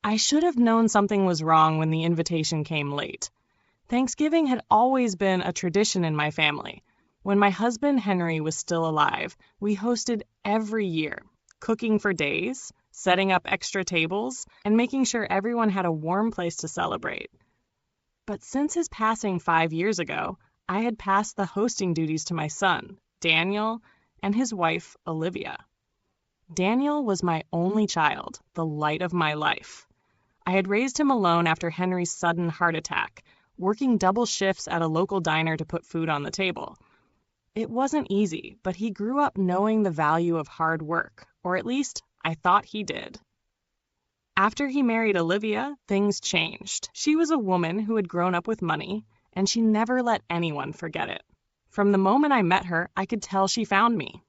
I should have known something was wrong when the invitation came late. Thanksgiving had always been a tradition in my family. When my husband Henry was still alive, we hosted every year, cooking for days, setting up extra tables, and making sure everyone had a warm place to celebrate. But since his passing 5 years ago, I had passed the hosting duties to my son, Daniel, and his wife, Olivia. Daniel was my only child, the light of my life. I had raised him alone after Henry's sudden heart attack, working double shifts at a local diner to put food on the table. It wasn't easy, but he grew up knowing the value of hard work, or at least I thought he did. After he married Olivia, things changed. She was a woman who had grown up with money, and she never let anyone forget it. From the moment I met her, I could tell she found me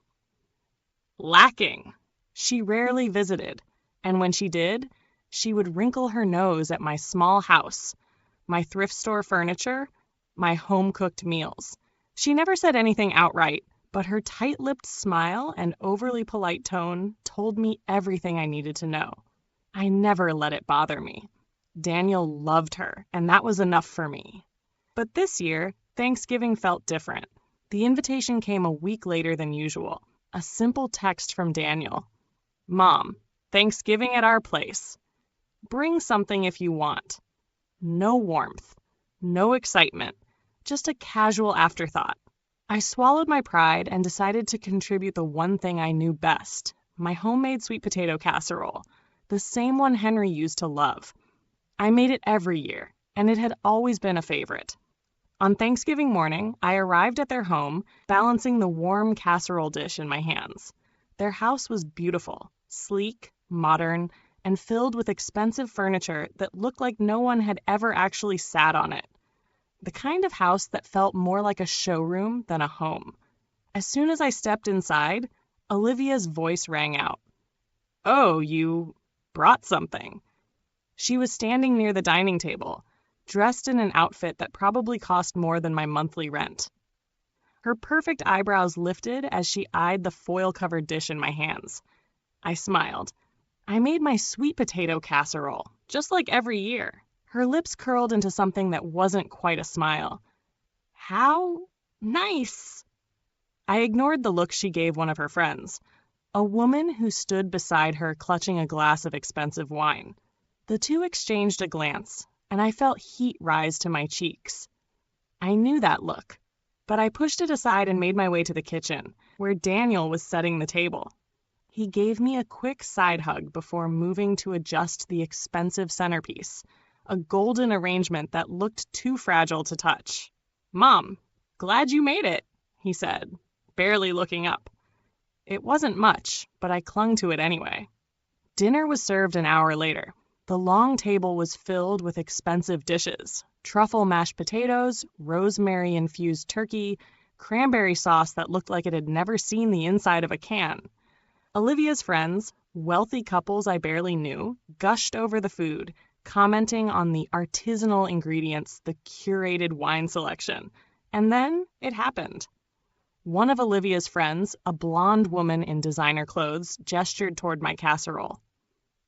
lacking. She rarely visited, and when she did, she would wrinkle her nose at my small house, my thrift store furniture, my home-cooked meals. She never said anything outright, but her tight-lipped smile and overly polite tone told me everything I needed to know. I never let it bother me. Daniel loved her, and that was enough for me. But this year, Thanksgiving felt different. The invitation came a week later than usual. A simple text from Daniel. Mom, Thanksgiving at our place. Bring something if you want. No warmth, no excitement, just a casual afterthought. I swallowed my pride and decided to contribute the one thing I knew best, my homemade sweet potato casserole, the same one Henry used to love. I made it every year, and it had always been a favorite. On Thanksgiving morning, I arrived at their home, balancing the warm casserole dish in my hands. Their house was beautiful, sleek, modern, and filled with expensive furniture that looked like no one had ever actually sat on it. The kind of house that felt more like a showroom than a home. As soon as I stepped inside, Olivia's voice rang out. Oh, you brought something. She was standing near the dining table, dressed in an outfit that probably cost more than my monthly rent. Her perfect eyebrows lifted as she eyed the foil-covered dish in my hands. I smiled. I made my sweet potato casserole, just like every year. Her lips curled into something that wasn't quite a smile. How nice! I ignored the look she gave one of her friends, a woman who stood beside her clutching a glass of expensive wine. The two exchanged a glance, and I felt heat rise to my cheeks. I knew that look, but I pushed it aside and made my way to the kitchen, where Daniel was setting the table. He gave me a quick side hug before moving to adjust the expensive centerpiece, a golden arrangement that looked too fragile to touch. Mom, glad you made it, he said, barely looking up. It wasn't much, but I clung to it anyway. Dinner was served an hour later. The long table was filled with expensive dishes, truffle mashed potatoes, rosemary-infused turkey, cranberry sauce that looked like it had never seen the inside of a can. Olivia's friends, wealthy couples I barely knew, gushed over the food, commenting on the artisanal ingredients, the curated wine selection. And then it happened. One of Olivia's friends, a blonde woman in designer clothes, gestured toward my casserole.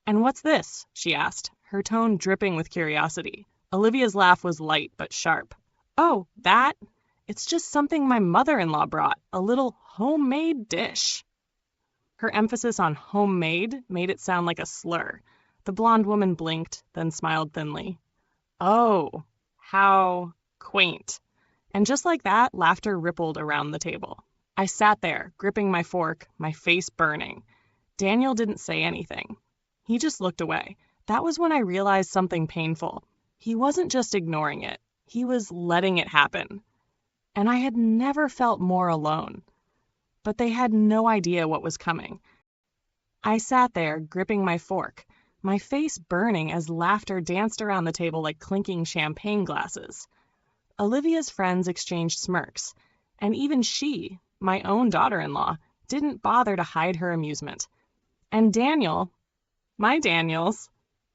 And what's this? She asked, her tone dripping with curiosity. Olivia's laugh was light but sharp. Oh, that? It's just something my mother-in-law brought, a little homemade dish. Her emphasis on homemade made it sound like a slur. The blonde woman blinked, then smiled thinly. Oh, how quaint. And just like that, laughter rippled around the table. I sat there, gripping my fork, my face burning. Daniel didn't say anything. He just looked away. That was when I realized something painful. He wasn't just ignoring it. He was letting it happen. And I had never felt more alone. But they had no idea what was coming. I sat there, gripping my fork, my face burning as laughter danced around the table like clinking champagne glasses. Olivia's friends exchanged smirks, and even she, my own daughter-in-law, didn't bother to hide her amusement. And Daniel, my Daniels,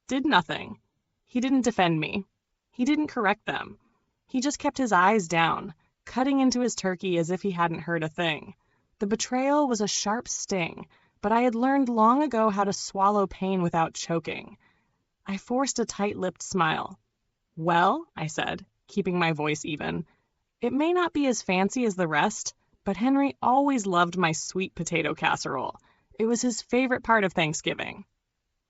did nothing. He didn't defend me. He didn't correct them. He just kept his eyes down, cutting into his turkey as if he hadn't heard a thing. The betrayal was a sharp sting, but I had learned long ago how to swallow pain without choking. I forced a tight-lipped smile. Well, I said, keeping my voice even, it may not be as fancy as the rest, but Henry always loved my sweet potato casserole. It was his favorite part of Thanksgiving.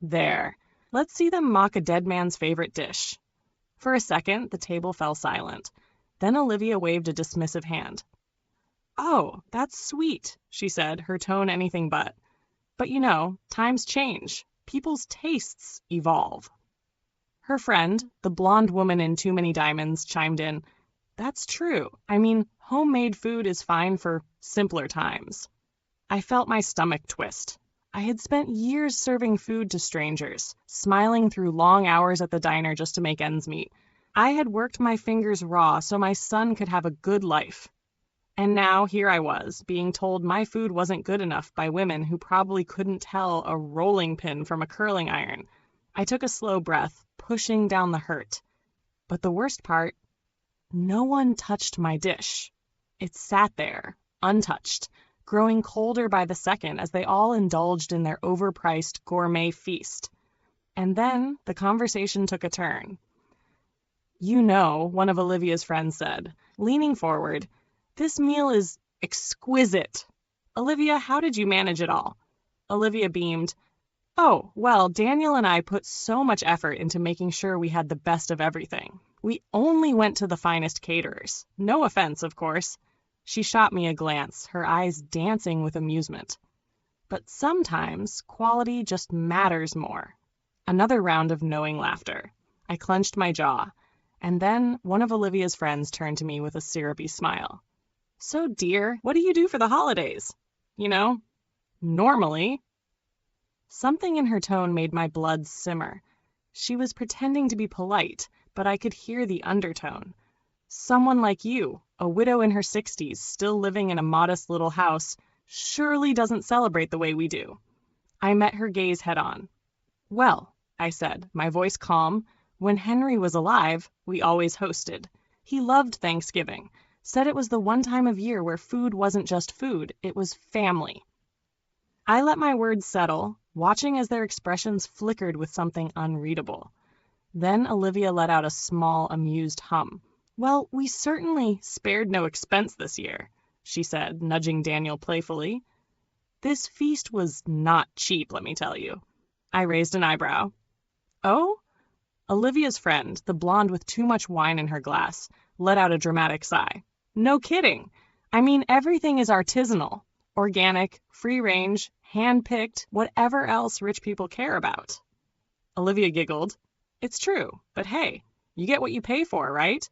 There. Let's see them mock a dead man's favorite dish. For a second, the table fell silent. Then Olivia waved a dismissive hand. Oh, that's sweet, she said, her tone anything but. But you know, times change. People's tastes evolve. Her friend, the blonde woman in Too Many Diamonds, chimed in. That's true. I mean, homemade food is fine for simpler times. I felt my stomach twist. I had spent years serving food to strangers, smiling through long hours at the diner just to make ends meet. I had worked my fingers raw so my son could have a good life. And now here I was, being told my food wasn't good enough by women who probably couldn't tell a rolling pin from a curling iron. I took a slow breath, pushing down the hurt. But the worst part, no one touched my dish. It sat there, untouched, growing colder by the second as they all indulged in their overpriced gourmet feast. And then the conversation took a turn. You know, one of Olivia's friends said, leaning forward, this meal is exquisite. Olivia, how did you manage it all? Olivia beamed. Oh, well, Daniel and I put so much effort into making sure we had the best of everything. We only went to the finest caterers. No offense, of course. She shot me a glance, her eyes dancing with amusement. But sometimes quality just matters more. Another round of knowing laughter. I clenched my jaw. And then one of Olivia's friends turned to me with a syrupy smile. So, dear, what do you do for the holidays? You know, normally. Something in her tone made my blood simmer. She was pretending to be polite, but I could hear the undertone. Someone like you, a widow in her 60s, still living in a modest little house, surely doesn't celebrate the way we do. I met her gaze head on. Well, I said, my voice calm, when Henry was alive, we always hosted. He loved Thanksgiving, said it was the one time of year where food wasn't just food, it was family. I let my words settle, watching as their expressions flickered with something unreadable. Then Olivia let out a small, amused hum. Well, we certainly spared no expense this year, she said, nudging Daniel playfully. This feast was not cheap, let me tell you. I raised an eyebrow. Oh? Olivia's friend, the blonde with too much wine in her glass, let out a dramatic sigh. No kidding. I mean, everything is artisanal, organic, free-range, hand-picked, whatever else rich people care about. Olivia giggled. It's true, but hey, you get what you pay for, right?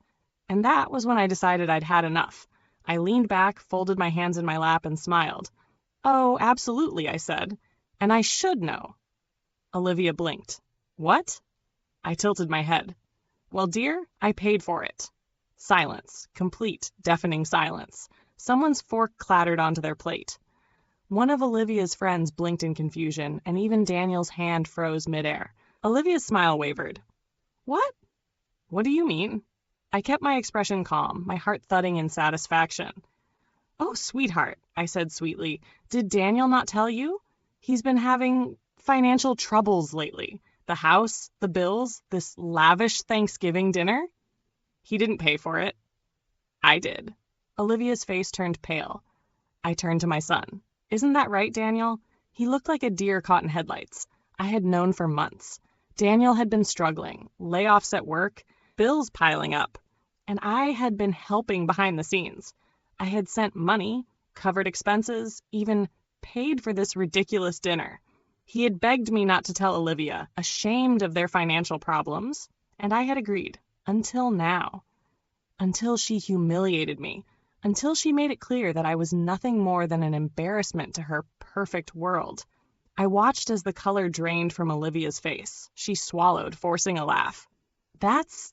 And that was when I decided I'd had enough. I leaned back, folded my hands in my lap, and smiled. Oh, absolutely, I said. And I should know. Olivia blinked. What? I tilted my head. Well, dear, I paid for it. Silence. Complete, deafening silence. Someone's fork clattered onto their plate. One of Olivia's friends blinked in confusion, and even Daniel's hand froze midair. Olivia's smile wavered. What? What do you mean? I kept my expression calm, my heart thudding in satisfaction. Oh, sweetheart, I said sweetly, did Daniel not tell you? He's been having financial troubles lately. The house, the bills, this lavish Thanksgiving dinner. He didn't pay for it. I did. Olivia's face turned pale. I turned to my son. Isn't that right, Daniel? He looked like a deer caught in headlights. I had known for months. Daniel had been struggling, layoffs at work, bills piling up, and I had been helping behind the scenes. I had sent money, covered expenses, even paid for this ridiculous dinner. He had begged me not to tell Olivia, ashamed of their financial problems, and I had agreed, until now. Until she humiliated me, until she made it clear that I was nothing more than an embarrassment to her perfect world. I watched as the color drained from Olivia's face. She swallowed, forcing a laugh. That's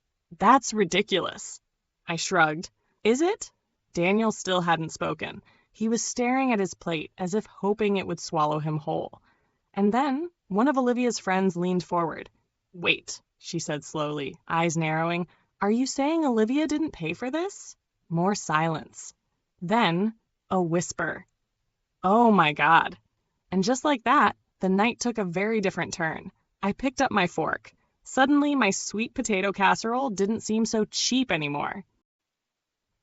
ridiculous. I shrugged. Is it? Daniel still hadn't spoken. He was staring at his plate as if hoping it would swallow him whole. And then one of Olivia's friends leaned forward. Wait, she said slowly, eyes narrowing. Are you saying Olivia didn't pay for this? More silence. Then a whisper. Oh my God. And just like that, the night took a very different turn. I picked up my fork. Suddenly, my sweet potato casserole didn't seem so cheap anymore.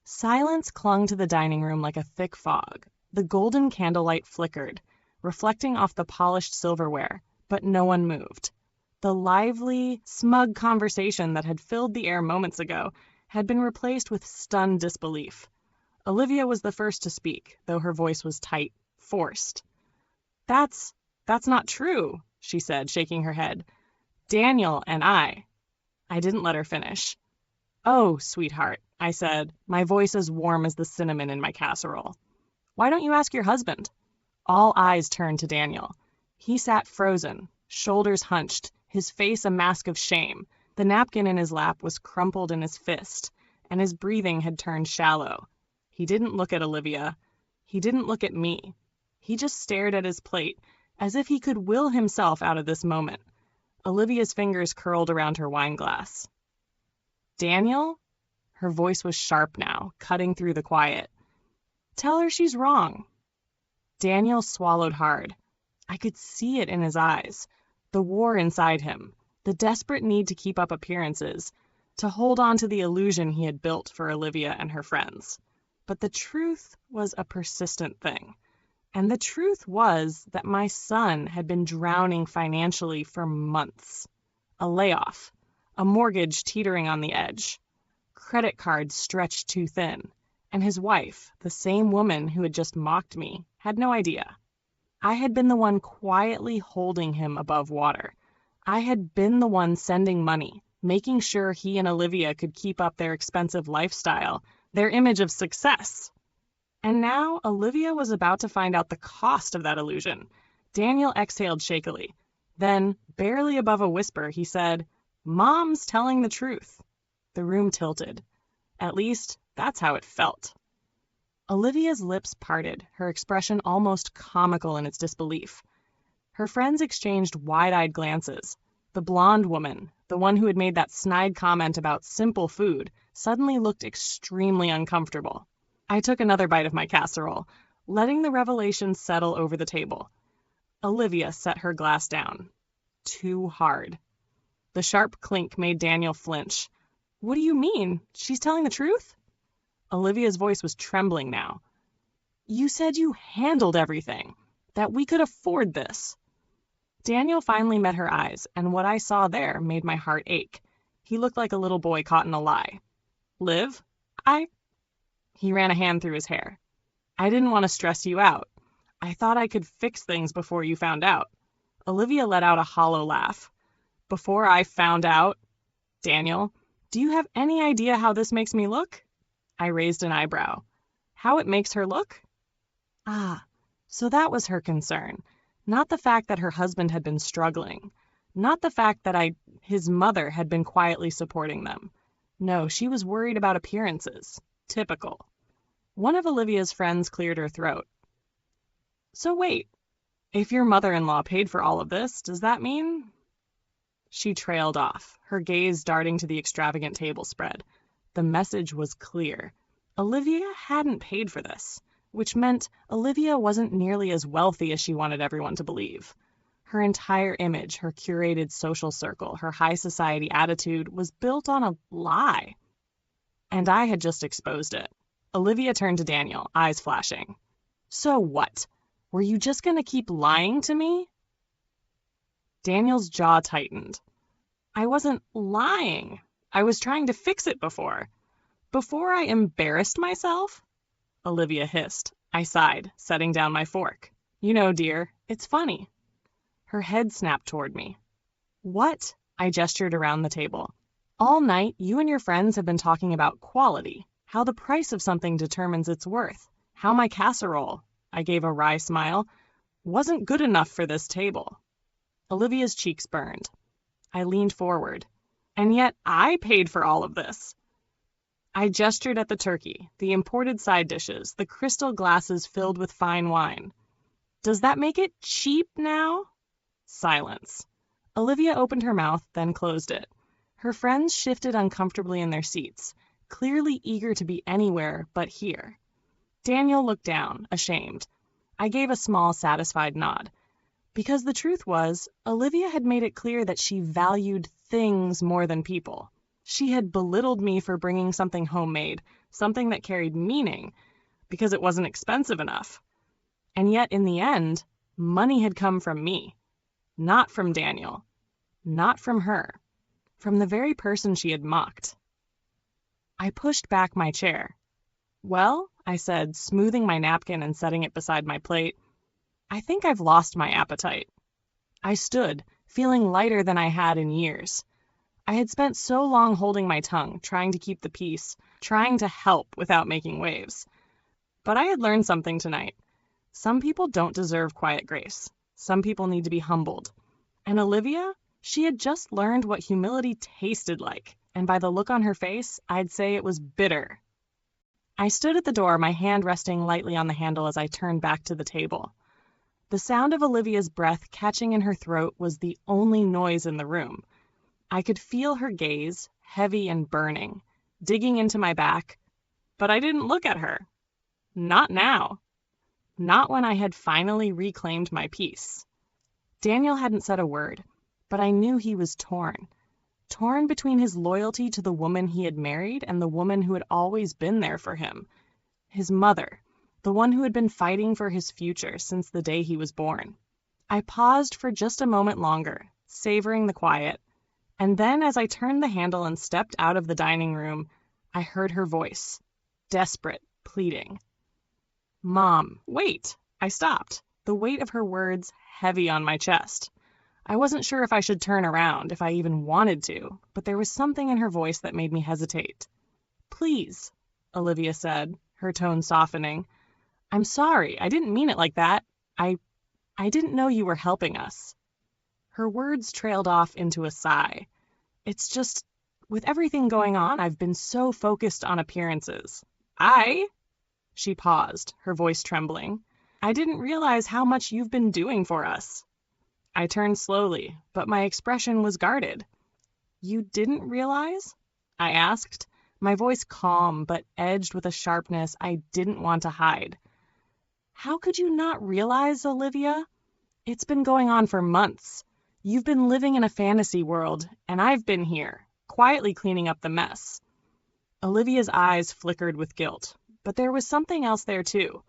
Silence clung to the dining room like a thick fog. The golden candlelight flickered, reflecting off the polished silverware, but no one moved. The lively, smug conversation that had filled the air moments ago had been replaced with stunned disbelief. Olivia was the first to speak, though her voice was tight, forced. That's not true, she said, shaking her head. Daniel and I didn't let her finish. Oh, sweetheart, I said, my voice as warm as the cinnamon in my casserole. Why don't you ask your husband? All eyes turned to Daniel. He sat frozen, shoulders hunched, his face a mask of shame. The napkin in his lap was crumpled in his fist, and his breathing had turned shallow. He didn't look at Olivia. He didn't look at me. He just stared at his plate, as if he could will himself out of this moment. Olivia's fingers curled around her wine glass. Daniel? Her voice was sharp now, cutting through the quiet. Tell her she's wrong. Daniel swallowed hard. I could see it in his eyes, the war inside him, the desperate need to keep up appearances, to hold on to the illusion he had built for Olivia and her friends. But the truth was a persistent thing. And the truth was that my son had been drowning financially for months. A layoff, a mortgage teetering on the edge, credit cards stretched too thin, and his wife, the same woman who had just mocked me, had no idea. I had been the one quietly holding him above water. I had been the one sending money, making sure he and Olivia could keep up their expensive lifestyle, their image of success. And now Olivia was about to find out the cost of that illusion. Daniel exhaled shakily. Then, barely above a whisper, he said, Mom's telling the truth. The room tilted. At least, that's how it felt. Olivia's lips parted, her expression almost comical in its disbelief. Her friends exchanged wide-eyed glances. The blonde woman, the one who had made that snide comment about simple food, suddenly looked extremely uncomfortable. I took another bite of my casserole, letting the revelation settle over the table. Olivia set her glass down. Too hard. The sharp clink made Daniel flinch. What do you mean? She's telling the truth? Olivia's voice was trembling now. You said you handled everything, that we could afford this. Daniel finally met her eyes, and what I saw there made my heart ache. He looked like a little boy caught in a lie. Liv, He ran a hand through his hair. I didn't want to stress you out. I thought I could fix things before you found out. Olivia let out a hollow laugh. Before I found out? Daniel, do you have any idea how this makes me look? I raised an eyebrow. How it makes her look? Ah, so that was her concern. Not the fact that her husband had been struggling. Not the fact that his mother had been quietly supporting them. No, she was worried about appearances. Typical. One of Olivia's friends cleared her throat. So wait, if your mother-in-law paid for all of this, does that mean? She trailed off, her gaze darting to the extravagant table spread. The message was clear. Olivia hadn't paid for this, which meant Olivia wasn't nearly as wealthy as she wanted everyone to believe. Her entire image, her curated social circle, her high society attitude was built on a lie. And I had just exposed it. Olivia turned to Daniel, eyes flashing. So what? Were you just going to keep lying to me? Daniel's jaw tightened. I wasn't lying. I was trying to fix it before. Before I embarrassed myself? Olivia hissed. I sighed, setting down my fork. You know, dear, it's funny. Her head snapped toward me. What? I gestured around the table. All night, you and your friends have been talking about quality, how the price of something determines its worth, how my casserole, I gave a wry smile, wasn't good enough for this table. Olivia's cheeks burned. I leaned forward. And yet I paid for all of this. I gestured at the turkey, the imported side dishes, the crystal glasses filled with fine wine. Does that make it cheap now? Silence. Olivia opened her mouth, then closed it. Her friends shifted uncomfortably in their seats, clearly eager to be anywhere but here. Daniel looked down, ashamed. I gave a small, satisfied nod. Because the truth was, Olivia had made it clear that she valued things more than people. She had belittled me for bringing something homemade, something that carried meaning, because it wasn't expensive enough. And yet, in the end, money had come from me, not from Daniel, not from her, from the very person she had mocked. I pushed back my chair. "Well," I said, smoothing my napkin and setting it beside my plate, "I think I've lost my appetite." I stood, feeling lighter than I had in years. I had spent so long holding my tongue, trying to keep the peace, trying to help without making waves. But I had learned something tonight. Some people don't deserve quiet grace. Some people need to be humbled. And Olivia, she had just learned what humility tasted like, and by the look on her face, I'd say it was bitter. I stood at the door, my hand resting lightly on the handle as I turned back to the table. The sound of Olivia's breath catching in her throat was the only noise in the room. I could feel her gaze, heavy and burning, digging into my back, but I didn't look at her. Not now. Not when I had finally reclaimed my peace. Daniel hadn't said a word, but I knew he was torn. Torn between his loyalty to the woman he had married and the woman who had always been there for him. His mother, the one who had been fighting for his future since the day he was born. I paused for just a moment longer, savoring the quiet, and then as I turned the handle and stepped out of the dining room, I heard her voice, desperate, pleading. "Mom, wait!" I stopped, the weight of her words heavy on my chest. I wasn't sure if I should turn around, if I even wanted to, but there was something in her voice that made me hesitate. "Please," Olivia said, her tone softening. "I'm sorry, I didn't mean it like that. I didn't know you were helping us." Her words trailed off into a sigh. "It's just, with everything going on, I've been so focused on appearances. She paused, her voice trembling. "I didn't realize how much you've been doing for us." I turned slowly, but my expression was guarded. "You didn't realize?" I asked, my voice calm but edged with a sharpness I didn't want to hide. "How could you not realize, Olivia? It's been going on for months. You've been living in a fantasy world, and I've been here, quietly cleaning up the mess." Olivia's eyes flickered with guilt, but there was something else there too,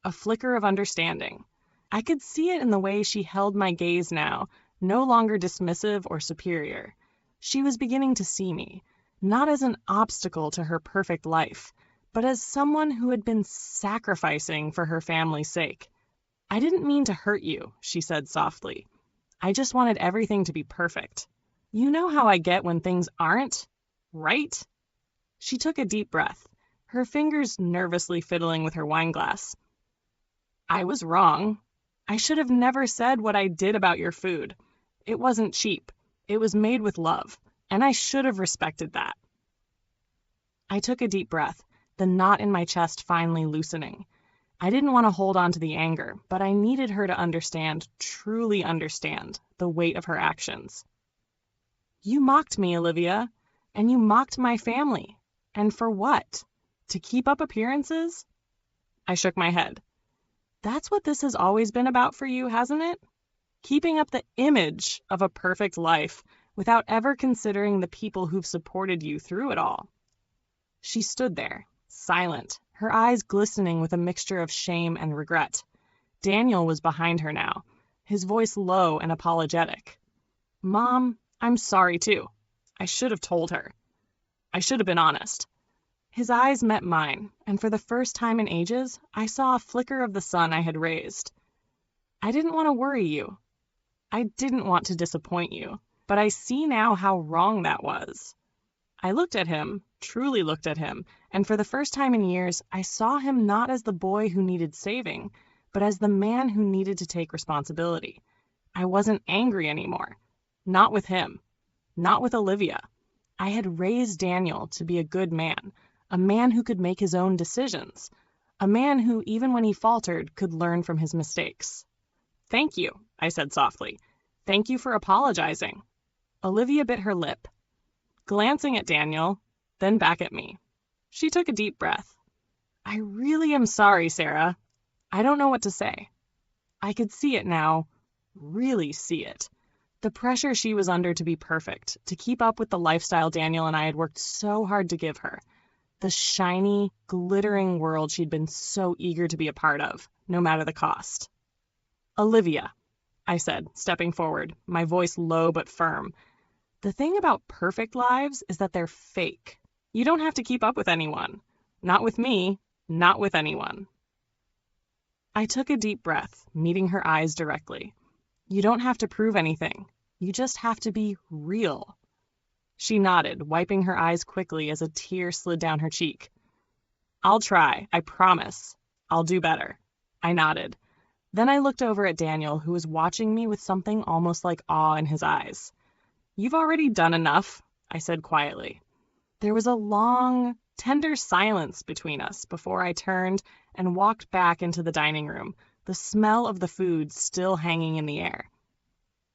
a flicker of understanding. I could see it in the way she held my gaze now, no longer dismissive or superior. She was beginning to see me, not as an obstacle to her perfect life, but as someone who had been sacrificing for her family's sake. "I didn't mean to hurt you," she said softly. "I just wanted everything to be perfect. You know how I get when things aren't, right?" She took a deep breath, her fingers nervously fiddling with her wineglass. "I was wrong. I should have never said what I did about your food. It wasn't cheap. It was made with love, and I should have respected that." I took a deep breath, the knot in my chest finally loosening. I didn't want to hold on to the anger, but I needed her to understand, truly understand, the weight of her actions. "You mocked me, Olivia, and you mocked my family. And for what? To keep up appearances?" I shook my head. "That's what this has always been about for you, hasn't it? Keeping up the image of a perfect life without ever considering the people who've supported you through it all." She stood there, silent, her eyes glistening with a mixture of shame and regret. Daniel was behind her now, his voice low and apologetic. "Mom, I'm sorry too. I should have told her. I should have been honest." His eyes met mine, and for the first time in ages, I saw a flicker of the sun I had raised. "I didn't want to worry you. I didn't want to disappoint you, but I see now how wrong that was." I looked at him, truly looked at him, and for the first time in years, I saw him not as the boy who needed saving, but as the man who needed to take responsibility. I wasn't angry anymore. Not with him. Not with Olivia. I had raised Daniel to be a good man, a man who could make his own decisions, a man who, even when he faltered, could learn from his mistakes. "Thank you," I said softly. "Thank you for apologizing." Olivia bit her lip, glancing at Daniel, then back at me. She took a deep breath. "I really am sorry, Sarah. I don't know what to say." I could see it now, really see it. The pressure she was under to be perfect, to keep up with the lifestyle Daniel and I had worked so hard to give her. The shiny, glittering world she'd been so eager to be a part of, no matter the cost. "Olivia," I said, stepping forward, my voice low but firm. "The thing about perfect lives is that they're fake. You don't have to keep up with anyone. Not with me, not with anyone." I took a deep breath, meeting her eyes directly. "You don't have to prove anything. You just have to be real." She nodded, wiping her eyes quickly as a tear slid down her cheek. "I'll try, I promise. I'll do better." I nodded. Then I looked over at Daniel, who was watching me with something almost like awe in his eyes. "You've already done enough," I said quietly. There was a long, tender silence between us before I turned and walked back into the dining room, the smell of the food still hanging in the air.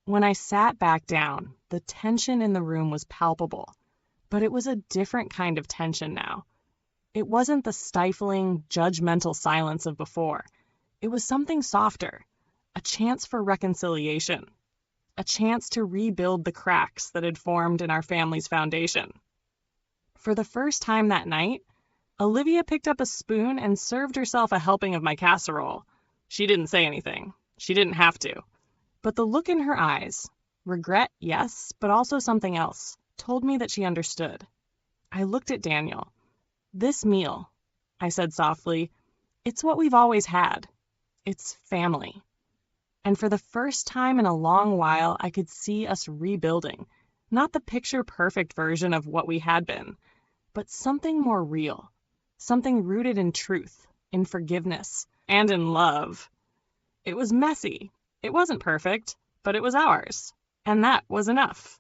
When I sat back down, the tension in the room was palpable, but it was a different kind of tension now. It wasn't the stifling, judgmental silence of before. It was something softer, a chance for reconciliation, a chance to rebuild the cracks that had formed in our family's foundation. For the first time that night, Olivia picked up a spoon and served herself a helping of my casserole. She didn't say anything. She didn't have to. But the look in her eyes, regret, yes, but also something else, told me that she understood. I looked at Daniel. "This meal," I said softly, "it's what we've always had. It's family." And for the first time in a long while, I could see us rebuilding, not the picture-perfect version of what we had been, but something more real, something rooted in truth, in forgiveness, and in love. It was messy. It wasn't perfect, but it was ours, and that was enough.